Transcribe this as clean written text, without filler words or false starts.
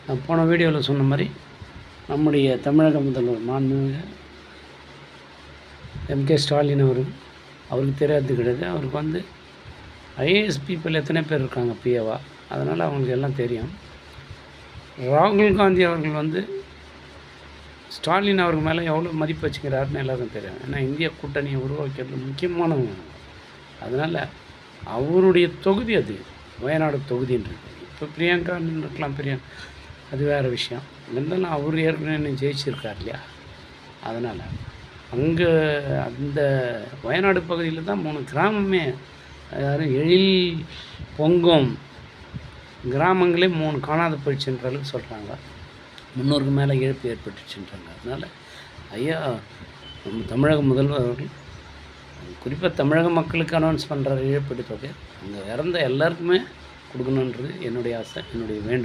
நான் போன வீடியோவில் சொன்ன மாதிரி நம்முடைய தமிழக முதல்வர் மாண்புமிகு எம்கே ஸ்டாலின் அவருக்கு தெரியாது கிடையாது. அவருக்கு ஐஏஎஸ் பீப்புள் எத்தனை பேர் இருக்காங்க பிஏவா, அதனால் அவங்களுக்கு எல்லாம் தெரியும். ராகுல் காந்தி அவர்கள் ஸ்டாலின் அவர்கள் மேலே எவ்வளோ மதிப்பு வச்சுக்கிறாருன்னு எல்லாருக்கும் தெரியும். ஏன்னா இந்திய கூட்டணியை உருவாக்கிறது முக்கியமானவங்க. அதனால் அவருடைய தொகுதி அது வயநாடு தொகுதின்றது. இப்போ பிரியங்கான்னு இருக்கலாம், அது வேறு விஷயம். இருந்தாலும் அவர் ஏற்கனவே ஜெயிச்சிருக்கார் இல்லையா. அதனால் அங்கே அந்த வயநாடு பகுதியில் தான் 3 கிராமமே, அதாவது எழில் பொங்கும் கிராமங்களே 3 காணாத போயிடுச்சுன்ற அளவுக்கு சொல்கிறாங்க. 300க்கு மேலே இழப்பு ஏற்பட்டுச்சுன்றாங்க. அதனால் ஐயா நம்ம தமிழக முதல்வர் அவர்கள் குறிப்பாக தமிழக மக்களுக்கு அனௌன்ஸ் பண்ணுற இழப்பீட்டு தொகை அங்கே இறந்த எல்லாருக்குமே கொடுக்கணுன்றது என்னுடைய ஆசை, என்னுடைய வேண்டுகோள்.